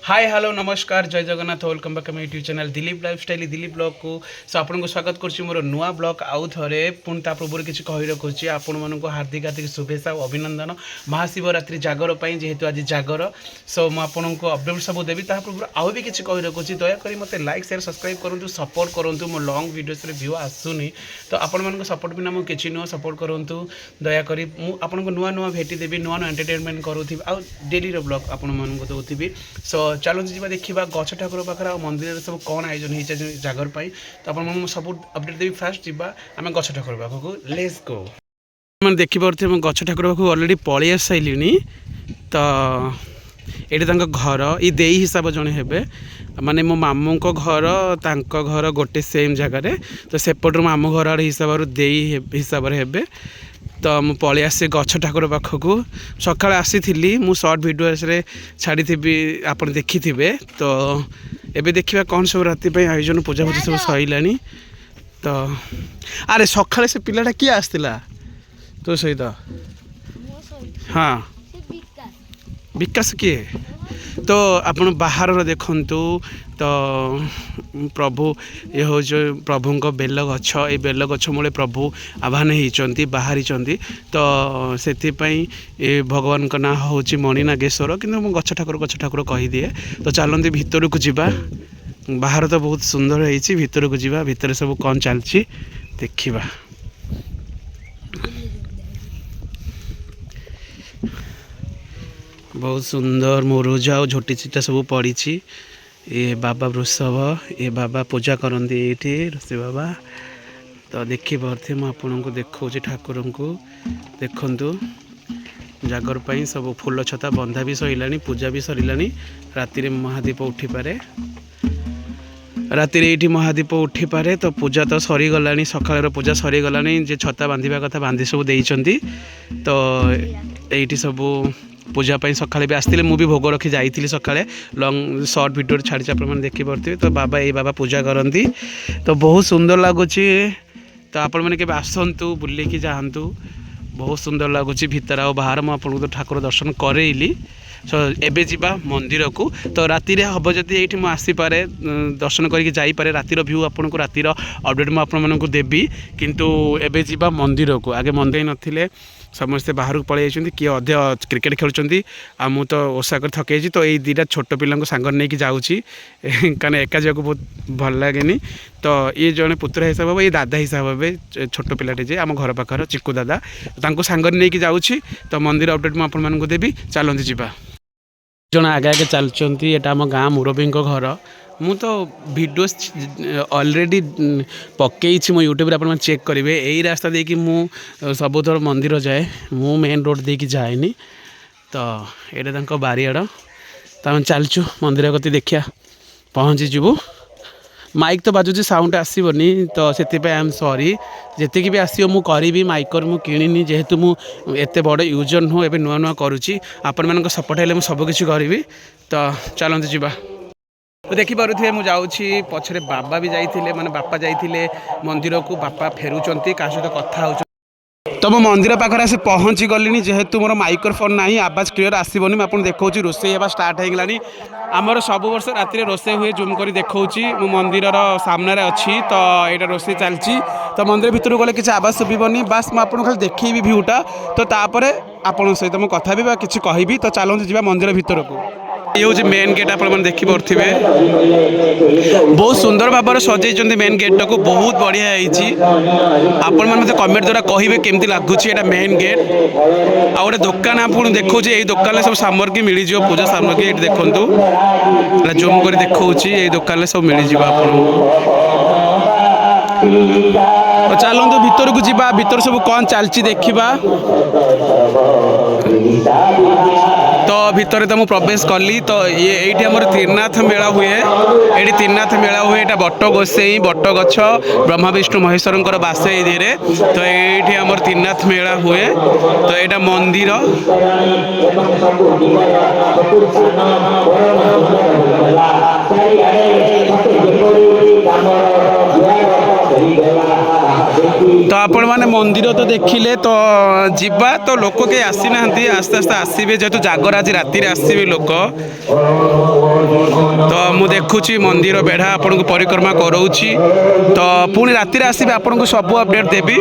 Hi hello नमस्कार जय Jagannath welcome back YouTube channel Dilip lifestyle Dilip blog को सो आपको स्वागत करुच्ची मोर नुआ ब्लॉग आउ थे पुणी ता पूर्व किसी कही रखुच्छी आपण मानक हार्दिक हार्दिक शुभेच्छा और अभिनंदन महाशिवरात्रि जागर पर जेहेतु आज जागर सो मुझे अपडेट सब देवी ता पूर्व आउ भी किसी कही रखुच्छी दयाकोरी मत लाइक शेयर सब्सक्राइब करूँ सपोर्ट करूँ मो लंग वीडियोस व्यू आसुनी तो आपण मान सपोर्ट बिना मुझे किसी नुआ सपोर्ट करूँ दयाकोरी मुझे नुआ नुआ भेटी देवी नुआ नुआ एंटरटेनमेंट करूँ आउ डेली ब्लॉग आपण मानक दूसरी सो चलते जी देखा गछ ठाकुर पाखे आ मंदिर सब कौन आयोजन हो जागर पर तो आप सब अपडेट देवी फास्ट जा आम गछ ठाकुर पाखक लेट्स गो मैंने देखिपे मैं गछ ठाकुर पाखक अलरेडी पलि आस सारे तो ये घर ये देई हिसाब जड़े हे माने मो मामू को घर तांको घर गोटे सेम जगार तो सेपटर मामू घर आड़े हिसाब देई हिसाब हे तो मुझे पलि आसे गछ ठाकुर पाखक सका आसी मु सर्ट भिडियो छाड़ी आप देखी तो एबे देखा कौन सब राति आयोजन पूजा पूजा सब सैला तो अरे सका से पिलाटा किए आसला तो सहित हाँ विकास किए तो आपण बाहर देखु तो प्रभु ये हूँ प्रभु बेल गछ ये बेल गछ मूले प्रभु आह्वान होती बाहरी तो से भगवान का ना हूँ मणि नागेश्वर कि गछ ठाकुर कहीदिए तो चलते भितर को जीवा बाहर तो बहुत सुंदर है भितर को जीवा भितर सब कौन चलती देखा बहुत सुंदर मोरुजा और झोटी चिटा सब पड़ी ये बाबा वृषभ ये बाबा पूजा करती ये ऋषि बाबा तो देखी पारे मुझे आपको देखा ठाकुर को देखु जागर पर सब फूल छता बंधा भी सैला पूजा भी सरला राति महादीप उठी पारे राति ये महादीप उठी पारे तो पूजा तो सरीगला सकाल पूजा सरीगला जे छता बांधा कथा बांधी सब देती तो ये सब पूजा सकाले भी आसते मुझे भोग रखी जाइली सकाले लंग सर्ट भिडियो छाड़ी आप देखिपे तो बाबा ये बाबा पूजा करती तो बहुत सुंदर लगुच तो आपण मैंने के आसतु बुलिकी जातु बहुत सुंदर लगुच भितर आ बाहर मुझे तो ठाकुर दर्शन करेली सो एबे जीवा मंदिर को तो राति हम जदि ये आसीपे दर्शन करके जापे रातिर व्यू आपन को रातिर अपडेट मुझे देवी किंतु एबे जीवा मंदिर को आगे मंदिर नथिले समस्ते बाहर को पलि जाइए किए अधे क्रिकेट खेलुँच आ मु तो ओषा कर थकई तो ये दुटा छोट पिला सांगर नहीं जाऊँगी कारण एका जाक बहुत भल लगे तो ये जड़े पुत्र हिसाब हे ये दादा हिसाब हे छोट पिलाटे जे आम घर पाखर चिकू दादा सांगर नहीं जाऊँगी तो मंदिर अपडेट मुझे देवी चलती जावा जन आगे आगे चलती यहाँ आम गाँ मुरबी घर मु तो वीडियोस ऑलरेडी पकई मो यूट्यूब आप चेक करेंगे यही रास्ता देखिए मु सबुथर मंदिर जाए मु मेन रोड देखिए जाएनी तो यहाँ बारियाड़ तो आम चलचु मंदिर गति देखिया पहुँचीजु माइक तो बाजुची साउंड आसबनी तो से आई एम सॉरी जितकी भी आसो मु करी माइकर मु किणी जेहेतु मुझे बड़ यूजर नुह ए नुआ नुआ करुच्ची आपण मान सपोर्ट है सबकि करी तो चलते जावा तो देखिपे मुझे पछरे बाबा भी जाइए माने बापा जाइए मंदिर को बापा फेरुंट क्या सहित कथा हो तो मो मंदिर पाखे आसी पहुँची गली जेहेतु मोर माइक्रोफोन ना आवाज क्लीयर आसबनी मुझे देखा रोसे होगा स्टार्ट होगलानी आमर सब वर्ष राति रोसे हुए जूम कर देखा मो मंदिर सामने अच्छी तो यहाँ रोसे चलती तो मंदिर भितर गले किसी आवाज शुभनी बास मुझे खाली देखी भ्यूटा तो तापर आपण सहित मुझे कथा भी किसी कहि तो चलते जावा मंदिर भितर को ये हूँ मेन गेट आप देखिपे बहुत सुंदर भाव सजाई मेन गेट को बहुत बढ़िया आपण मैंने कमेंट द्वारा कहे केमती लगुच मेन गेट आ गए दुकान आपको देखा यही दुकान सब सामग्री मिल जाए पूजा सामग्री ये देखूँ जूम कर देखा ये दुकान सब मिल जाए तो चलते भीतर को जीवा भीतर सब कौन चलती देखा तो भितर तो मुझे प्रवेश कली तो ये आमर त्रिनाथ मेला हुए ये त्रिनाथ मेला हुए यहाँ बट गोसई बट गछ ब्रह्मा विष्णु महेश्वर बास ये तो ये आमर त्रिनाथ मेला हुए तो यहाँ मंदिर तो आपण मैंने मंदिर तो देखिले तो जीवा तो लोक के आसी ना आस्ते आस्ते आसवे जेहेतु जागर आज राति आसवे लोक तो मु देखुची मंदिर बेढ़ा आपन को परिक्रमा कराऊँगी तो पुणी राति आसबे आपन को सब अपडेट देवी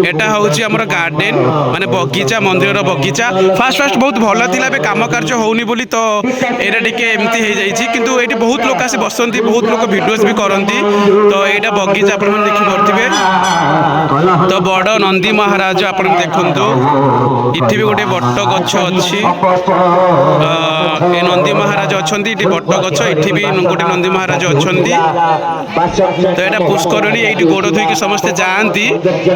एटा हूँ आमर गार्डन माने बगीचा मंदिर बगीचा फास्ट फास्ट बहुत भल थी कम कार्य होनी बोली तो यहाँ टे एमती हो जाइए किंतु ये बहुत लोग आसी बसती बहुत लोग भिडियोज भी करती तो यहाँ बगीचा आप देखिपे तो बड़ नंदी महाराज आप देखु इटी भी गोटे बट गछ अच्छी नंदी महाराज अच्छा बट गछ इटी भी गोटे नंदी महाराज अच्छा तो यहाँ पुष्करणी ये गोड़ धोईकी समस्ते जाती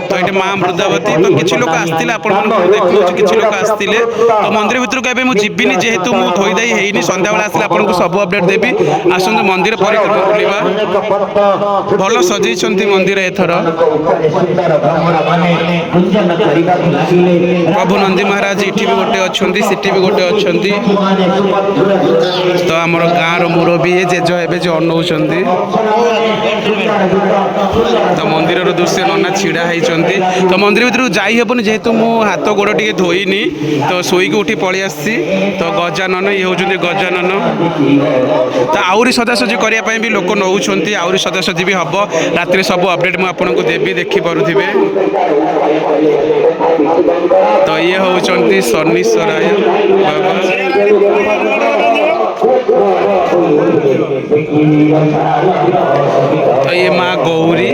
तो ये माँ मृदावती तो किसी लोग आसते आप देखो किसी लोग आसते तो मंदिर भितर को मुझे जीविनी जेहेतु मुझे धोईदाई होनी सन्ध्या बेला आसले आपको सब अपडेट देवी आसते मंदिर परिक्रमा बुलवा भल सजाई मंदिर एथर प्रभु नंदी महाराज इटी भी गोटे अच्छा सीटी भी गोटे अच्छा तो आमर गाँव मुरबी जेज एवं जो अनौंट तो मंदिर दृश्य नना छिड़ा होती तो मंदिर भर जाइबनी जेहेतु मु हाथ गोड़ टे धोईनी तो शोक उठी पलि आसी तो गजानन ये हूँ गजानन तो आहरी सजासजी करने भी लोक नौ आहरी सजासजी भी हम राति सब अपडेट मुझे देवी देखिपे तो ये हूँ शनीश्वराय बाबा तो ये माँ गौरी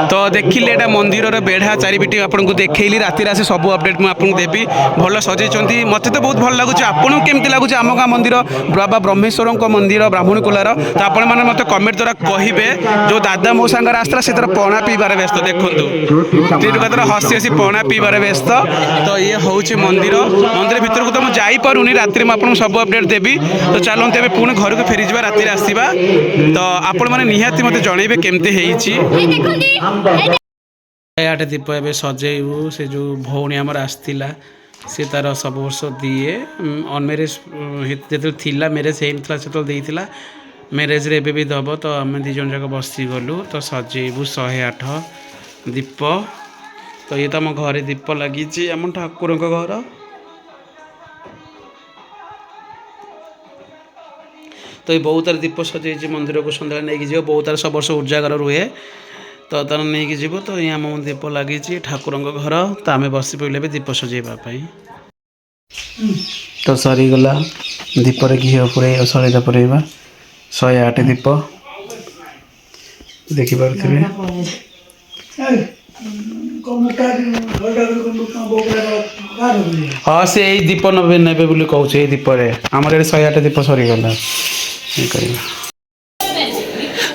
तो देखिले एटा मंदिर बेढ़ा चारिपिटी आपको देखली राति आसे सब अपडेट मुझे देवी भल सजाई मत तो बहुत भल लगुच आपको केमती लगुच आम गाँ मंदिर बाबा ब्रह्मेश्वर मंदिर ब्राह्मणी कुलार तो आपण मैंने मत कमेंट द्वारा कहे जो दादा मो सांगे आसला से पणा पीबार व्यस्त देखूँ हसी हसी पणा पीबार व्यस्त तो ये हूँ मंदिर मंदिर भितर को तो मुझे जापरूनी राति में सब अपडेट देवी तो चलते ए पुणी घर को फेरी राति आसवा तो आपण मैंने निहाती मत जनइबे केमती आठ दीप ए सजेबू से जो भौणी आमर आसला सी तार सब वर्ष दिए अनमेरेज जो थिला मेरेज होता से देता मेरेज रे भी दब तो आम दीज जाक बसी गलु तो सजेबू 108 दीप तो ये तो आम घरे दीप लगी आम ठाकुर घर तो ये बहुत तार दीप सजे मंदिर को सन्ध्या नहीं जी बहुत तार सब वर्ष उजागर रुहे तो तार नहीं जीव तो ये आम दीप लगी ठाकुर घर तो आम बसी पड़े भी दीप सजेवाई तो सरीगला दीपर घी पुरे सलिता पुरेवा 108 दीप देखिपे हाँ से यही दीप नबे नेबे बोली कहूँ दीपर आमर ये 108 दीप सरीगला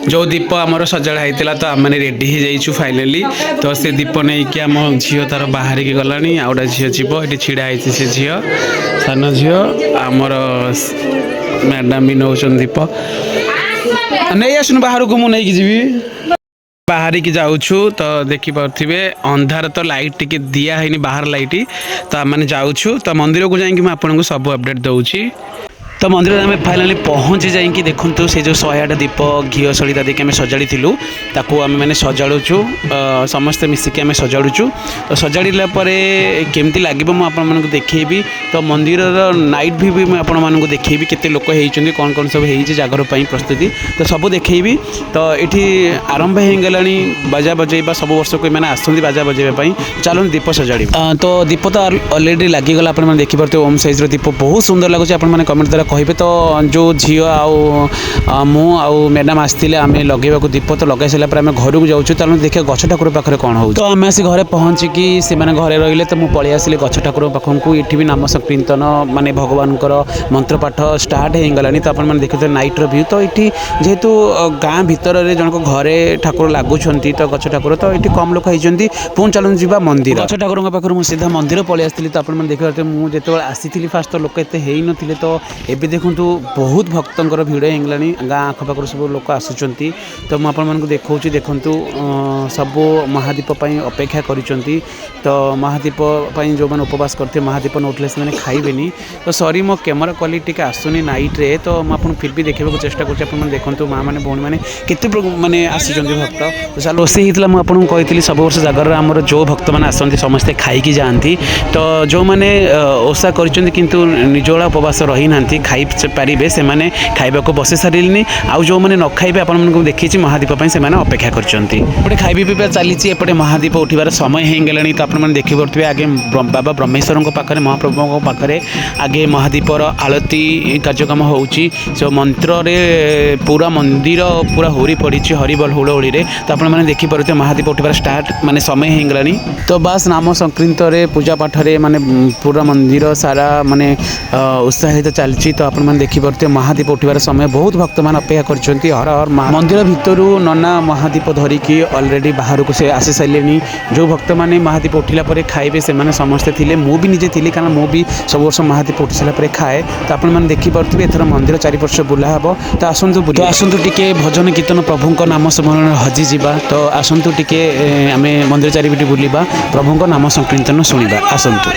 जो दीप आमर सजाड़ा होता तो आम मैंने रेडी हो जाइछु फाइनाली तो से दीप नहीं कि आम झील तार बाहर की गलानी आ गोटे झील जीव ये छिड़ा होती से झील सान झील आमर मैडम भी नौ दीप नहीं आसन बाहर को मुझे नहीं जी बाहर की जाऊँ तो देखिपे अंधार तो लाइट टी दिया है बाहर लाइट तो आम मैंने जाऊँ तो मंदिर को जाकि आपको सब अपडेट दूची तो मंदिर में आम फाइनाली पहुँची जाकि देखु से जो 108 दीप घी सलिता देखिए आम सजाड़ी ताकू आम मैंने सजाड़ुचु समस्ते मिसिकी आम सजाड़ुचु तो सजाड़ा केमती लगे मुझे देखी तो मंदिर नाइट भी मुझे आपको देखी केते लोक होती कौन कौन सब हो जागर प्रस्तुति तो सब देखी तो ये आरंभ हो गला बाजा बजेबा सब वर्ष को मैंने आसती बाजा बजेवाई चलो दीप सजाड़ी तो दीप तो अलरेडी लगिगला आप देखिपे ओम साइज दीप बहुत सुंदर लगुच आप कमेंट द्वारा कहे तो जो झील मु मैडम आसते आम लगे दीप तो लगे सारा आम घर को जाऊँ चलो देखिए गछ ठाकुर पाखे कौन हो तो आम आसी घरे पहुँचिकी से घरे रही तो मुझे पलि आसिली गछ ठाकुर पाखक ये भी नाम संकीर्तन माने भगवान मंत्रपाठ स्टार्ट हो गला तो आप देखते नाइट व्यू तो ये जेहेतु गाँ भितर जनक घरे ठाकुर लगुंट तो गछ ठाकुर तो ये कम लोक होती पुणी चलू जा मंदिर गछ ठाकुर पाखर मुझे सीधा मंदिर पलि आसती तो आप देखिए मुझे जो आसी फास्ट तो लोक एत हो तो एबे देखु बहुत भक्तर भिड़ होगलानी गाँ आखपाख सब लोक आसुँच तो मुझे देखा देखु सब महादीप अपेक्षा कर तो महादीप जो मैंने उपवास करते महादीप नौटले से खाइबेनी तो सॉरी मो कैमरा क्वालिटी टी आसुनी नाइट रे तो मुझे फिर भी देखा चेष्टा कर देखो माँ मैंने भौणी मैंने केते माने आसी भक्त तो चलो रोसे होता मुझे कही सब वर्ष जगार आमर जो भक्त मैंने आसती समस्ते खाई जाती तो जो मैंने ओषा कर निजोला उपवास रही ना ଖାଇପାରିବେ ସେମାନେ ଖାଇବାକୁ ବସି ସାରିଲେଣି। ଆଉ ଯେଉଁମାନେ ନ ଖାଇବେ ଆପଣମାନଙ୍କୁ ଦେଖିଛି ମହାଦୀପ ପାଇଁ ସେମାନେ ଅପେକ୍ଷା କରିଛନ୍ତି। ଏପଟେ ଖାଇବା ପିଇବା ଚାଲିଛି, ଏପଟେ ମହାଦୀପ ଉଠିବାର ସମୟ ହେଇଗଲାଣି। ତ ଆପଣମାନେ ଦେଖିପାରୁଥିବେ ଆଗେ ବାବା ବ୍ରହ୍ମେଶ୍ୱରଙ୍କ ପାଖରେ ମହାପ୍ରଭୁଙ୍କ ପାଖରେ ଆଗେ ମହାଦୀପର ଆଳତି କାର୍ଯ୍ୟକ୍ରମ ହେଉଛି। ସେ ମନ୍ତ୍ରରେ ପୁରା ମନ୍ଦିର ପୁରା ହୋରି ପଡ଼ିଛି ହରିବୋଲ ହୁଳହୁଳିରେ। ତ ଆପଣମାନେ ଦେଖିପାରୁଥିବେ ମହାଦୀପ ଉଠିବାର ଷ୍ଟାର୍ଟ ମାନେ ସମୟ ହେଇଗଲାଣି। ତ ବାସ୍ ନାମ ସଂକୀର୍ତ୍ତନରେ ପୂଜା ପାଠରେ ମାନେ ପୁରା ମନ୍ଦିର ସାରା ମାନେ ଉତ୍ସାହିତ ଚାଲିଛି। ତ ଆପଣମାନେ ଦେଖିପାରୁଥିବେ ମହାଦୀପ ଉଠିବାର ସମୟ ବହୁତ ଭକ୍ତମାନେ ଅପେକ୍ଷା କରିଛନ୍ତି। ହର ହର ମନ୍ଦିର ଭିତରୁ ନନା ମହାଦୀପ ଧରିକି ଅଲରେଡ଼ି ବାହାରକୁ ସେ ଆସି ସାରିଲେଣି। ଯେଉଁ ଭକ୍ତମାନେ ମହାଦୀପ ଉଠିଲା ପରେ ଖାଇବେ ସେମାନେ ସମସ୍ତେ ଥିଲେ, ମୁଁ ବି ନିଜେ ଥିଲି, କାରଣ ମୁଁ ବି ସବୁ ବର୍ଷ ମହାଦୀପ ଉଠି ସାରିଲା ପରେ ଖାଏ। ତ ଆପଣମାନେ ଦେଖିପାରୁଥିବେ ଏଥର ମନ୍ଦିର ଚାରିପାର୍ଶ୍ୱ ବୁଲା ହେବ। ତ ଆସନ୍ତୁ ଟିକେ ଭଜନ କୀର୍ତ୍ତନ ପ୍ରଭୁଙ୍କ ନାମ ସ୍ମରଣରେ ହଜିଯିବା। ତ ଆସନ୍ତୁ ଟିକେ ଆମେ ମନ୍ଦିର ଚାରିପଟେ ବୁଲିବା, ପ୍ରଭୁଙ୍କ ନାମ ସଂକୀର୍ତ୍ତନ ଶୁଣିବା। ଆସନ୍ତୁ।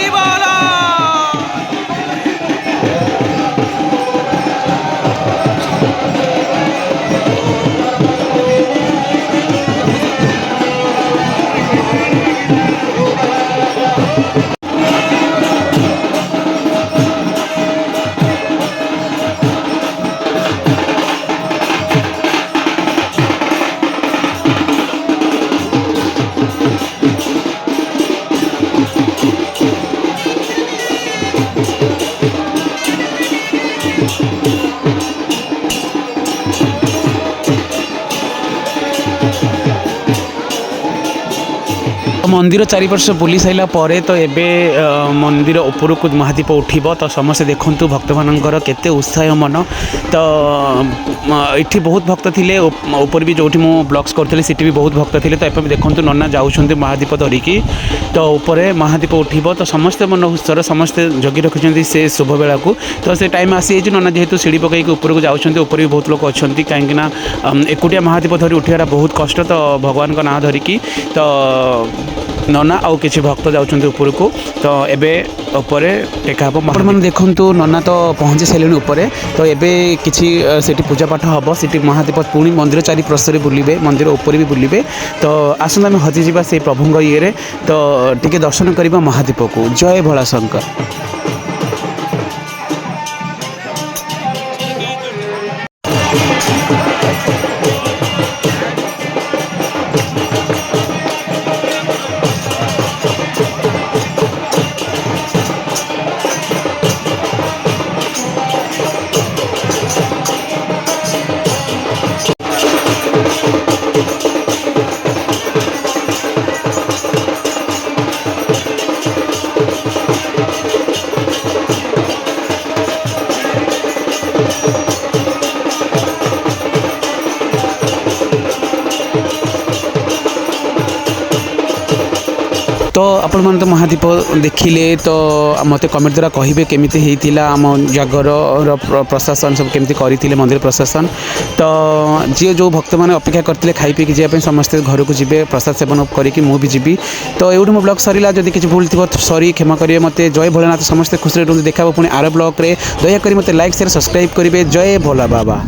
मंदिर चारिपार्श बुली सारा पर तो एबे मंदिर उपरकू महादीप उठिब। तो समस्ते देखु भक्त मानकर केते उत्साह मन। तो ये बहुत भक्त थे ऊपर भी जो ब्लॉग्स करी सीटी भी बहुत भक्त थे। तो ए देखु नना जाऊँ महादीप धरिकी। तो ऊपर महादीप उठिब। तो समस्ते मन उत्सर समस्ते जगी रखिंट से शुभ बेला को। तो से टाइम आसी नना जेहेतु सीढ़ी पकईक ऊपर को जाऊँ ऊपर भी बहुत लोग अच्छा कहीं एकुटिया महादीप धरी उठार बहुत कष्ट। तो भगवान का ना धरिकी तो नना आउ किसी भक्त जाऊँ ऊपर को। तो एबे ऊपर टेका हम आपण मैंने देखु नना तो पहुँची सारे ऊपर। तो एबे किसी सेठी पूजा पाठ हम सीटी महादीप पुणी मंदिर चारि प्रसर बुलिबे मंदिर ऊपर भी बुलिबे। तो आसंत आम हजिजा से प्रभुंग ये तो टिके दर्शन करवा महादीप को। जय भोला शंकर। तो आपण मैंने तो महादीप देखिले तो मत कमेंट द्वारा कहे केमी होता आम जागर प्रशासन सब केमी करते मंदिर प्रशासन। तो जी जो भक्त मैंने अपेक्षा करते खाई पीकी जावाई समस्ते घर को जी प्रसाद सेवन करके मुझे जी। तो ये मो ब्लॉग सरला जदि किसी भूल थी सॉरी क्षमा करेंगे मत। जय भोलेनाथ समस्ते खुशी रुहतु। देखा पुणी आर ब्लॉग रे दयाकोरी मत लाइक शेयर सब्सक्राइब करेंगे। जय भोला बाबा।